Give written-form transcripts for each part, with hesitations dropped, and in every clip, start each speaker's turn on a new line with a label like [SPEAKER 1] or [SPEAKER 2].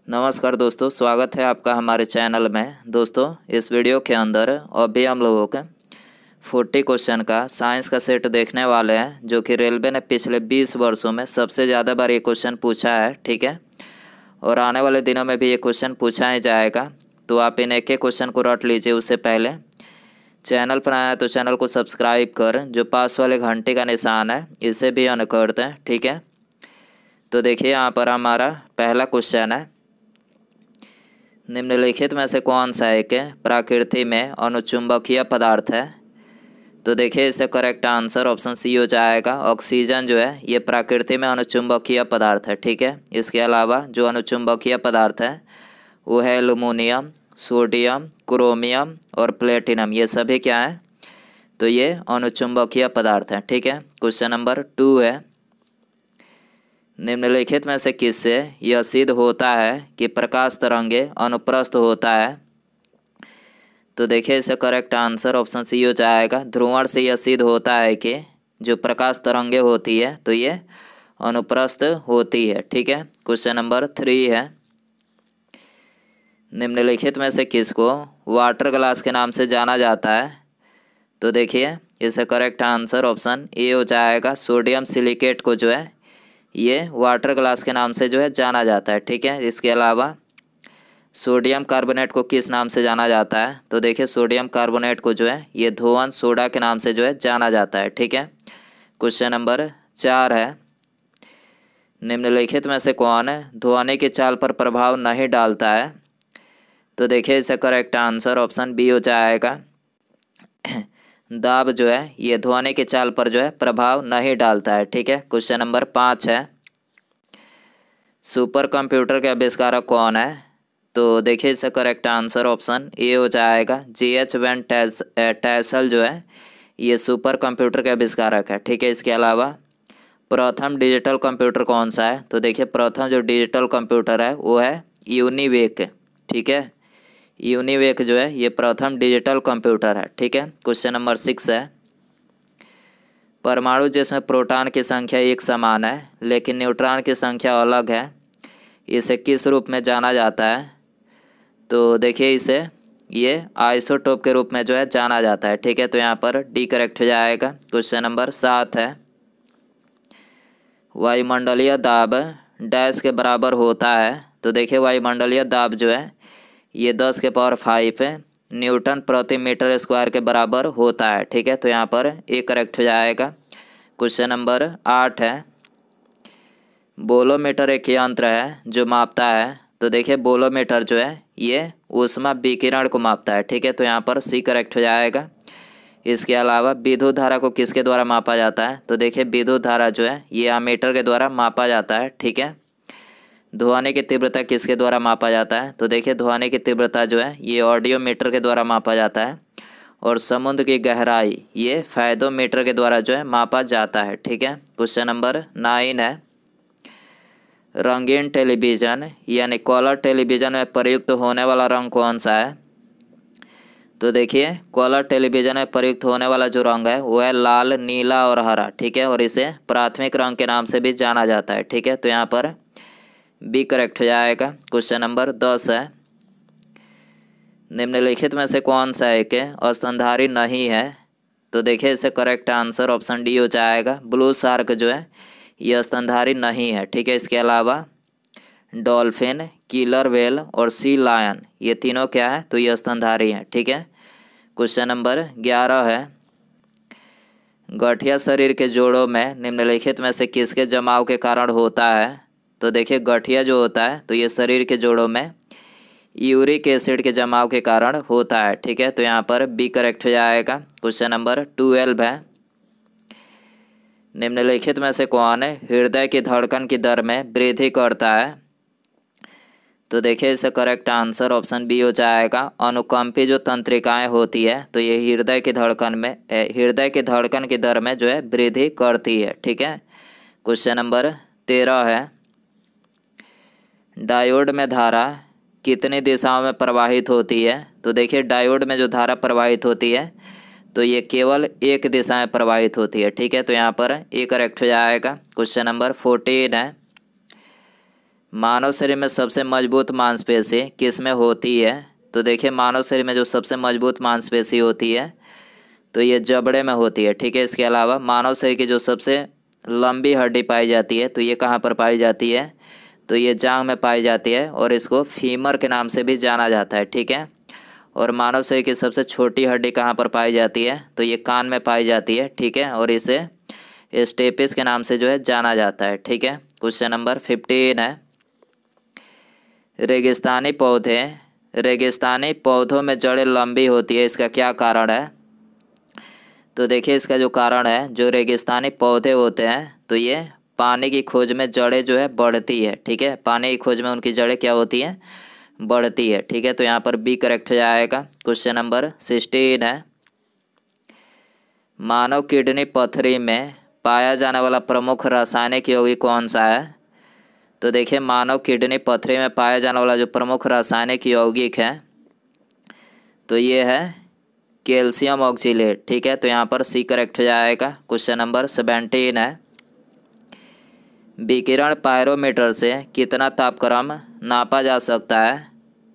[SPEAKER 1] नमस्कार दोस्तों, स्वागत है आपका हमारे चैनल में। दोस्तों, इस वीडियो के अंदर अभी हम लोगों के 40 क्वेश्चन का साइंस का सेट देखने वाले हैं, जो कि रेलवे ने पिछले 20 वर्षों में सबसे ज़्यादा बार ये क्वेश्चन पूछा है। ठीक है, और आने वाले दिनों में भी ये क्वेश्चन पूछा ही जाएगा। तो आप इन एक एक क्वेश्चन को रट लीजिए। उससे पहले चैनल पर आया तो चैनल को सब्सक्राइब कर जो पास वाले घंटे का निशान है इसे भी ऑन कर दें। ठीक है, तो देखिए यहाँ पर हमारा पहला क्वेश्चन है, निम्नलिखित में से कौन सा एक प्रकृति में अनुचुंबकीय पदार्थ है। तो देखिए इससे करेक्ट आंसर ऑप्शन सी हो जाएगा। ऑक्सीजन जो है ये प्रकृति में अनुचुंबकीय पदार्थ है। ठीक है, इसके अलावा जो अनुचुंबकीय पदार्थ है वो है एल्युमिनियम, सोडियम, क्रोमियम और प्लेटिनम। ये सभी क्या है, तो ये अनुचुंबकीय पदार्थ है। ठीक है, क्वेश्चन नंबर 2 है, निम्नलिखित में से किससे यह सिद्ध होता है कि प्रकाश तरंगे अनुप्रस्थ होता है। तो देखिए इससे करेक्ट आंसर ऑप्शन सी हो जाएगा। ध्रुवण से यह सिद्ध होता है कि जो प्रकाश तरंगे होती है तो ये अनुप्रस्थ होती है। ठीक है, क्वेश्चन नंबर 3 है, निम्नलिखित में से किसको वाटर ग्लास के नाम से जाना जाता है। तो देखिए इससे करेक्ट आंसर ऑप्शन ए हो जाएगा। सोडियम सिलिकेट को जो है ये वाटर ग्लास के नाम से जो है जाना जाता है। ठीक है, इसके अलावा सोडियम कार्बोनेट को किस नाम से जाना जाता है। तो देखिए सोडियम कार्बोनेट को जो है ये धोवन सोडा के नाम से जो है जाना जाता है। ठीक है, क्वेश्चन नंबर 4 है, निम्नलिखित में से कौन ध्वनि की चाल पर प्रभाव नहीं डालता है। तो देखिए इसका करेक्ट आंसर ऑप्शन बी हो जाएगा। दाब जो है ये ध्वनि की चाल पर जो है प्रभाव नहीं डालता है। ठीक है, क्वेश्चन नंबर 5 है, सुपर कंप्यूटर के आविष्कारक कौन है। तो देखिए इसका करेक्ट आंसर ऑप्शन ए हो जाएगा। G.H. वैन टैसल जो है ये सुपर कंप्यूटर के आविष्कारक है। ठीक है, इसके अलावा प्रथम डिजिटल कंप्यूटर कौन सा है। तो देखिए प्रथम जो डिजिटल कंप्यूटर है वो है यूनिवेक। ठीक है, यूनिवेक जो है ये प्रथम डिजिटल कंप्यूटर है। ठीक है, क्वेश्चन नंबर 6 है, परमाणु जिसमें प्रोटॉन की संख्या एक समान है लेकिन न्यूट्रॉन की संख्या अलग है, इसे किस रूप में जाना जाता है। तो देखिए इसे ये आइसोटोप के रूप में जो है जाना जाता है। ठीक है, तो यहाँ पर डी करेक्ट हो जाएगा। क्वेश्चन नंबर 7 है, वायुमंडलीय दाब डैश के बराबर होता है। तो देखिए वायुमंडलीय दाब जो है ये 10 के पावर 5 न्यूटन प्रति मीटर स्क्वायर के बराबर होता है। ठीक है, तो यहाँ पर ए करेक्ट हो जाएगा। क्वेश्चन नंबर 8 है, बोलोमीटर एक यंत्र है जो मापता है। तो देखिए बोलोमीटर जो है ये ऊष्मा विकिरण को मापता है। ठीक है, तो यहाँ पर सी करेक्ट हो जाएगा। इसके अलावा विद्युत धारा को किसके द्वारा मापा जाता है। तो देखिए विद्युत धारा जो है ये एमीटर के द्वारा मापा जाता है। ठीक है, ध्वनि की तीव्रता किसके द्वारा मापा जाता है। तो देखिए ध्वनि की तीव्रता जो है ये ऑडियोमीटर के द्वारा मापा जाता है, और समुद्र की गहराई ये फायदोमीटर के द्वारा जो है मापा जाता है। ठीक है, क्वेश्चन नंबर 9 है, रंगीन टेलीविज़न यानी कलर टेलीविज़न में प्रयुक्त होने वाला रंग कौन सा है। तो देखिए कलर टेलीविज़न में प्रयुक्त होने वाला जो रंग है वो है लाल, नीला और हरा। ठीक है, और इसे प्राथमिक रंग के नाम से भी जाना जाता है। ठीक है, तो यहाँ पर बी करेक्ट हो जाएगा। क्वेश्चन नंबर 10 है, निम्नलिखित में से कौन सा एक स्तनधारी नहीं है। तो देखिए इसे करेक्ट आंसर ऑप्शन डी हो जाएगा। ब्लू शार्क जो है ये स्तनधारी नहीं है। ठीक है, इसके अलावा डॉल्फिन, किलर व्हेल और सी लायन ये तीनों क्या है, तो ये स्तनधारी हैं। ठीक है, क्वेश्चन नंबर 11 है, गठिया शरीर के जोड़ों में निम्नलिखित में से किसके जमाव के कारण होता है। तो देखिए गठिया जो होता है तो ये शरीर के जोड़ों में यूरिक एसिड के जमाव के कारण होता है। ठीक है, तो यहाँ पर बी करेक्ट हो जाएगा। क्वेश्चन नंबर 12 है, निम्नलिखित में से कौन हृदय की धड़कन की दर में वृद्धि करता है। तो देखिए इसका करेक्ट आंसर ऑप्शन बी हो जाएगा। अनुकंपी जो तंत्रिकाएं होती है तो ये हृदय की धड़कन की दर में जो है वृद्धि करती है। ठीक है, क्वेश्चन नंबर 13 है, डायोड में धारा कितनी दिशाओं में प्रवाहित होती है। तो देखिए डायोड में जो धारा प्रवाहित होती है तो ये केवल एक दिशा में प्रवाहित होती है। ठीक है, तो यहाँ पर ए करेक्ट हो जाएगा। क्वेश्चन नंबर 14 है, मानव शरीर में सबसे मजबूत मांसपेशी किस में होती है? तो देखिए मानव शरीर में जो सबसे मजबूत मांसपेशी होती है तो ये जबड़े में होती है, ठीक है। इसके अलावा मानव शरीर की जो सबसे लंबी हड्डी पाई जाती है तो ये कहाँ पर पाई जाती है? तो ये जांघ में पाई जाती है और इसको फीमर के नाम से भी जाना जाता है, ठीक है। और मानव शरीर की सबसे छोटी हड्डी कहाँ पर पाई जाती है? तो ये कान में पाई जाती है, ठीक है। और इसे स्टेपिस के नाम से जो है जाना जाता है, ठीक है। क्वेश्चन नंबर 15 है, रेगिस्तानी पौधों में जड़ें लंबी होती है, इसका क्या कारण है? तो देखिए इसका जो कारण है, जो रेगिस्तानी पौधे होते हैं तो ये पानी की खोज में जड़ें जो है बढ़ती है, ठीक है। पानी की खोज में उनकी जड़ें क्या होती हैं? बढ़ती है, ठीक है। तो यहाँ पर बी करेक्ट हो जाएगा। क्वेश्चन नंबर 16 है, मानव किडनी पथरी में पाया जाने वाला प्रमुख रासायनिक यौगिक कौन सा है? तो देखिए मानव किडनी पथरी में पाया जाने वाला जो प्रमुख रासायनिक यौगिक है तो ये है कैल्शियम ऑक्सीलेट, ठीक है। तो यहाँ पर सी करेक्ट हो जाएगा। क्वेश्चन नंबर 17 है, विकिरण पायरोमीटर से कितना तापक्रम नापा जा सकता है?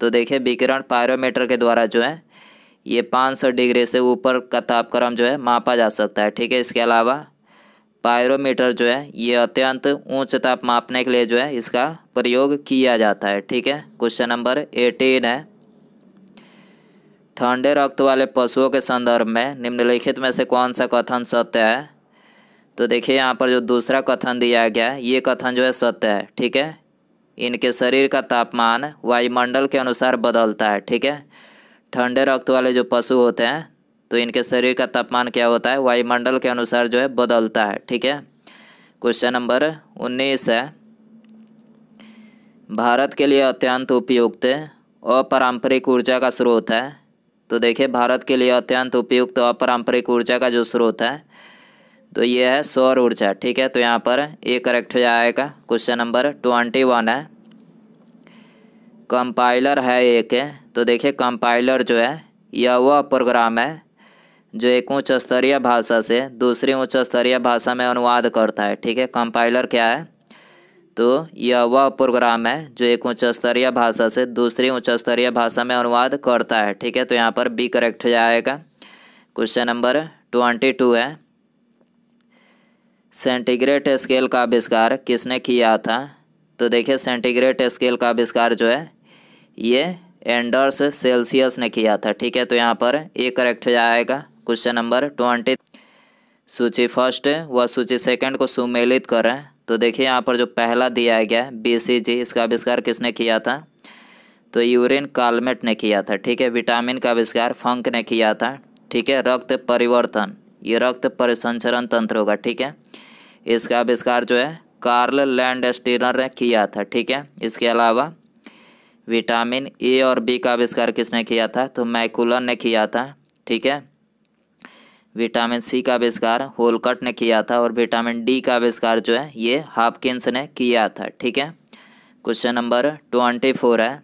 [SPEAKER 1] तो देखिए विकिरण पायरोमीटर के द्वारा जो है ये 500 डिग्री से ऊपर का तापक्रम जो है मापा जा सकता है, ठीक है। इसके अलावा पायरोमीटर जो है ये अत्यंत उच्च ताप मापने के लिए जो है इसका प्रयोग किया जाता है, ठीक है। क्वेश्चन नंबर 18 है, ठंडे रक्त वाले पशुओं के संदर्भ में निम्नलिखित में से कौन सा कथन सत्य है? तो देखिए यहाँ पर जो दूसरा कथन दिया गया है ये कथन जो है सत्य है, ठीक है। इनके शरीर का तापमान वायुमंडल के अनुसार बदलता है, ठीक है। ठंडे रक्त वाले जो पशु होते हैं तो इनके शरीर का तापमान क्या होता है? वायुमंडल के अनुसार जो है बदलता है, ठीक है। क्वेश्चन नंबर 19 है, भारत के लिए अत्यंत उपयुक्त अपारंपरिक ऊर्जा का स्रोत है। तो देखिए भारत के लिए अत्यंत उपयुक्त अपारंपरिक ऊर्जा का जो स्रोत है तो ये है सौर ऊर्जा, ठीक है। तो यहाँ पर ए करेक्ट हो जाएगा। क्वेश्चन नंबर 21 है, कंपाइलर है एक, तो देखिए कंपाइलर जो है यह वह प्रोग्राम है जो एक उच्च स्तरीय भाषा से दूसरी उच्च स्तरीय भाषा में अनुवाद करता है, ठीक है। कंपाइलर क्या है? तो यह वह प्रोग्राम है जो एक उच्च स्तरीय भाषा से दूसरी उच्च स्तरीय भाषा में अनुवाद करता है, ठीक है। तो यहाँ पर बी करेक्ट हो जाएगा। क्वेश्चन नंबर 22 है, सेंटीग्रेड स्केल का आविष्कार किसने किया था? तो देखिए सेंटीग्रेड स्केल का आविष्कार जो है ये एंडर्स सेल्सियस ने किया था, ठीक है। तो यहाँ पर ए करेक्ट हो जाएगा। क्वेश्चन नंबर 20, सूची फर्स्ट व सूची सेकंड को सुमेलित करें। तो देखिए यहाँ पर जो पहला दिया गया है BCG, इसका आविष्कार किसने किया था? तो यूरिन कालमेट ने किया था, ठीक है। विटामिन का आविष्कार फंक ने किया था, ठीक है। रक्त परिवर्तन, ये रक्त परिसंचरण तंत्र होगा, ठीक है। इसका आविष्कार जो है कार्ल लैंडस्टीनर ने किया था, ठीक है। इसके अलावा विटामिन ए और बी का आविष्कार किसने किया था? तो मैकुलन ने किया था, ठीक है। विटामिन सी का आविष्कार होलकट ने किया था और विटामिन डी का आविष्कार जो है ये हॉपकिंस ने किया था, ठीक है। क्वेश्चन नंबर 24 है,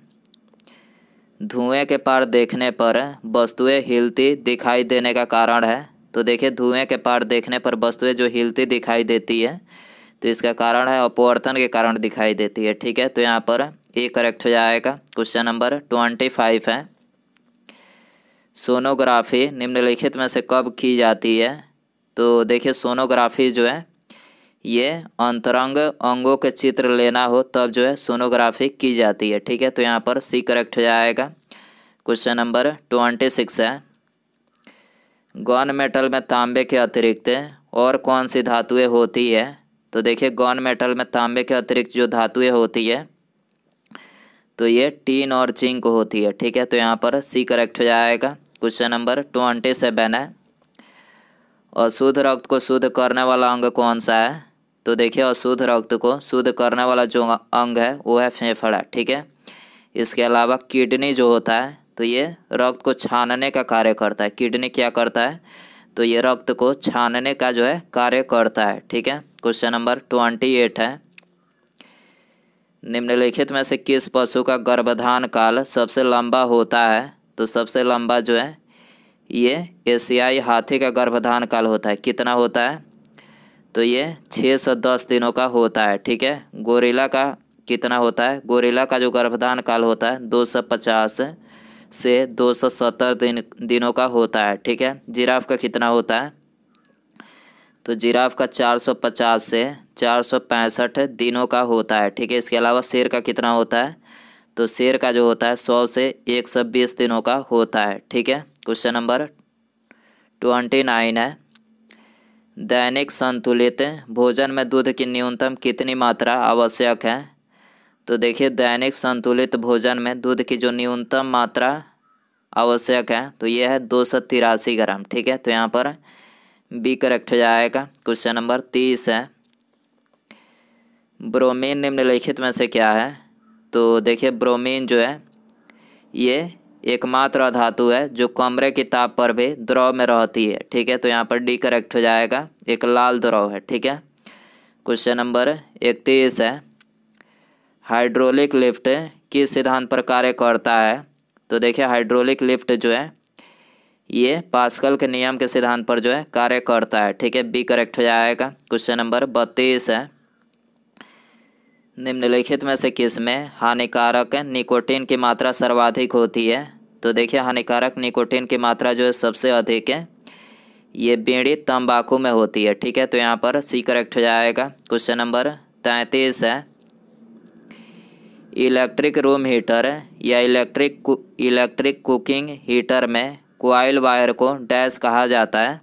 [SPEAKER 1] धुएं के पार देखने पर वस्तुएं हिलती दिखाई देने का कारण है। तो देखिए धुएं के पार देखने पर वस्तुएं जो हिलती दिखाई देती है तो इसका कारण है अपवर्तन के कारण दिखाई देती है, ठीक है। तो यहाँ पर ए करेक्ट हो जाएगा। क्वेश्चन नंबर 25 है, सोनोग्राफी निम्नलिखित में से कब की जाती है? तो देखिए सोनोग्राफी जो है ये अंतरंग अंगों के चित्र लेना हो तब जो है सोनोग्राफी की जाती है, ठीक है। तो यहाँ पर सी करेक्ट हो जाएगा। क्वेश्चन नंबर 26 है, गन मेटल में तांबे के अतिरिक्त और कौन सी धातुएं होती है? तो देखिए गन मेटल में तांबे के अतिरिक्त जो धातुएं होती है तो ये टीन और जिंक होती है, ठीक है। तो यहाँ पर सी करेक्ट हो जाएगा। क्वेश्चन नंबर 27 है, अशुद्ध रक्त को शुद्ध करने वाला अंग कौन सा है? तो देखिए अशुद्ध रक्त को शुद्ध करने वाला जो अंग है वो है फेफड़ा, ठीक है। इसके अलावा किडनी जो होता है तो ये रक्त को छानने का कार्य करता है। किडनी क्या करता है? तो ये रक्त को छानने का जो है कार्य करता है, ठीक है। क्वेश्चन नंबर 28 है, निम्नलिखित में से किस पशु का गर्भधान काल सबसे लंबा होता है? तो सबसे लंबा जो है ये एशियाई हाथी का गर्भधान काल होता है। कितना होता है? तो ये 6 से 10 दिनों का होता है, ठीक है। गोरिल्ला का कितना होता है। गोरिल्ला का जो गर्भधान काल होता है 250 से 270 दिनों का होता है, ठीक है। जिराफ का कितना होता है, तो जिराफ का 450 से 465 दिनों का होता है, ठीक है। इसके अलावा शेर का कितना होता है, तो शेर का जो होता है 100 से 120 दिनों का होता है, ठीक है। क्वेश्चन नंबर 29 है, दैनिक संतुलित भोजन में दूध की न्यूनतम कितनी मात्रा आवश्यक है। तो देखिए दैनिक संतुलित भोजन में दूध की जो न्यूनतम मात्रा आवश्यक है तो यह है 283 ग्राम, ठीक है। तो यहाँ पर बी करेक्ट हो जाएगा। क्वेश्चन नंबर 30 है, ब्रोमीन निम्नलिखित में से क्या है। तो देखिए ब्रोमीन जो है ये एकमात्र अधातु है जो कमरे की ताप पर भी द्रव में रहती है, ठीक है। तो यहाँ पर डी करेक्ट हो जाएगा, एक लाल द्रव है, ठीक है। क्वेश्चन नंबर 31 है, हाइड्रोलिक लिफ्ट किस सिद्धांत पर कार्य करता है। तो देखिए हाइड्रोलिक लिफ्ट जो है ये पास्कल के नियम के सिद्धांत पर जो है कार्य करता है, ठीक है। बी करेक्ट हो जाएगा। क्वेश्चन नंबर 32 है, निम्नलिखित में से किस में हानिकारक निकोटीन की मात्रा सर्वाधिक होती है। तो देखिए हानिकारक निकोटीन की मात्रा जो है सबसे अधिक है ये बीड़ी तंबाकू में होती है, ठीक है। तो यहाँ पर सी करेक्ट हो जाएगा। क्वेश्चन नंबर 33 है, इलेक्ट्रिक रूम हीटर या इलेक्ट्रिक कुकिंग हीटर में कॉइल वायर को डैश कहा जाता है।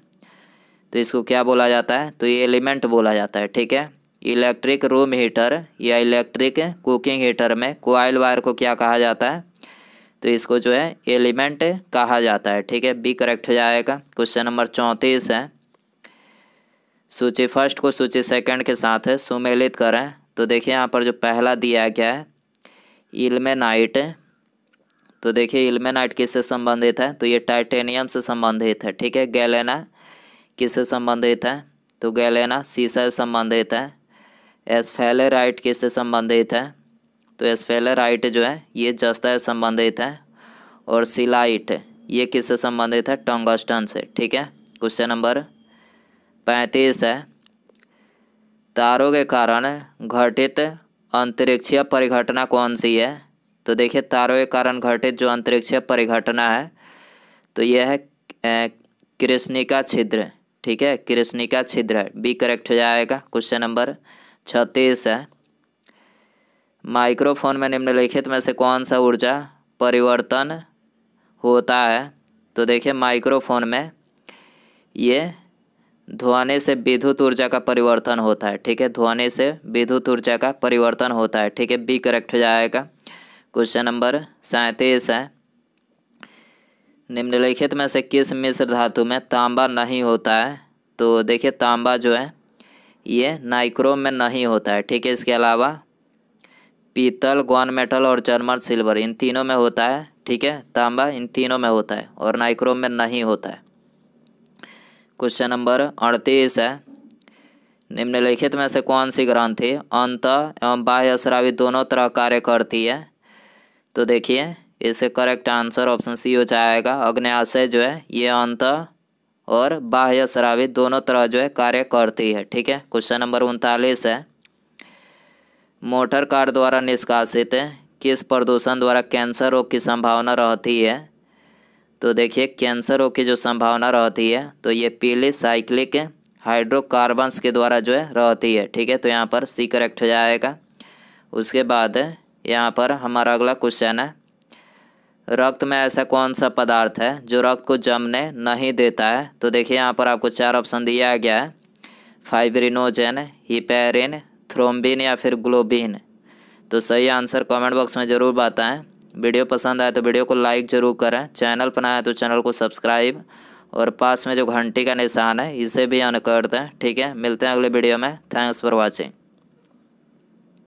[SPEAKER 1] तो इसको क्या बोला जाता है, तो ये एलिमेंट बोला जाता है, ठीक है। इलेक्ट्रिक रूम हीटर या इलेक्ट्रिक कुकिंग हीटर में कॉइल वायर को क्या कहा जाता है, तो इसको जो है एलिमेंट कहा जाता है, ठीक है। बी करेक्ट हो जाएगा। क्वेश्चन नंबर 34 है, सूची फर्स्ट को सूची सेकंड के साथ सुमेलित करें। तो देखिए यहाँ पर जो पहला दिया गया है इल्मेनाइट, तो देखिए इल्मेनाइट किससे संबंधित है, तो ये टाइटेनियम से संबंधित है, ठीक है। गैलेना किससे संबंधित है, तो गैलेना सीसा से संबंधित है। एस्फेलेराइट किससे संबंधित है, तो एस्फेलेराइट जो है ये जस्ता से संबंधित है। और सिलाइट ये किससे संबंधित है, टंगस्टन से, ठीक है। क्वेश्चन नंबर 35 है, तारों के कारण घटित अंतरिक्षीय परिघटना कौन सी है। तो देखिए तारों के कारण घटित जो अंतरिक्षीय परिघटना है तो यह है कृष्णिका छिद्र, ठीक है। कृष्णिका छिद्र है, बी करेक्ट हो जाएगा। क्वेश्चन नंबर 36 है, माइक्रोफोन में निम्नलिखित में से कौन सा ऊर्जा परिवर्तन होता है। तो देखिए माइक्रोफोन में ये ध्वनि से विद्युत ऊर्जा का परिवर्तन होता है, ठीक है। ध्वनि से विद्युत ऊर्जा का परिवर्तन होता है, ठीक है। बी करेक्ट हो जाएगा। क्वेश्चन नंबर 37 है, निम्नलिखित में से किस मिश्र धातु में तांबा नहीं होता है। तो देखिए तांबा जो है ये नाइक्रोम में नहीं होता है, ठीक है। इसके अलावा पीतल, गॉन मेटल और जर्मन सिल्वर इन तीनों में होता है, ठीक है। तांबा इन तीनों में होता है और नाइक्रोम में नहीं होता है। क्वेश्चन नंबर 38 है, निम्नलिखित में से कौन सी ग्रंथि अंत एवं बाह्य स्रावी दोनों तरह कार्य करती है। तो देखिए इससे करेक्ट आंसर ऑप्शन सी हो जाएगा। अग्न्याशय जो है ये अंत और बाह्य स्रावी दोनों तरह जो है कार्य करती है, ठीक है। क्वेश्चन नंबर 39 है, मोटर कार द्वारा निष्कासित किस प्रदूषण द्वारा कैंसर रोग की संभावना रहती है। तो देखिए कैंसर रोग की जो संभावना रहती है तो ये पीली साइक्लिक हाइड्रोकार्बन्स के द्वारा जो है रहती है, ठीक है। तो यहाँ पर सी करेक्ट हो जाएगा। उसके बाद यहाँ पर हमारा अगला क्वेश्चन है, रक्त में ऐसा कौन सा पदार्थ है जो रक्त को जमने नहीं देता है। तो देखिए यहाँ पर आपको 4 ऑप्शन दिया गया है, फाइब्रिनोजेन, हिपेरिन, थ्रोम्बिन या फिर ग्लोबिन। तो सही आंसर कमेंट बॉक्स में ज़रूर बताएं। वीडियो पसंद आए तो वीडियो को लाइक ज़रूर करें, चैनल पर नया है तो चैनल को सब्सक्राइब और पास में जो घंटी का निशान है इसे भी ऑन कर दें, ठीक है। मिलते हैं अगले वीडियो में। Thanks for watching.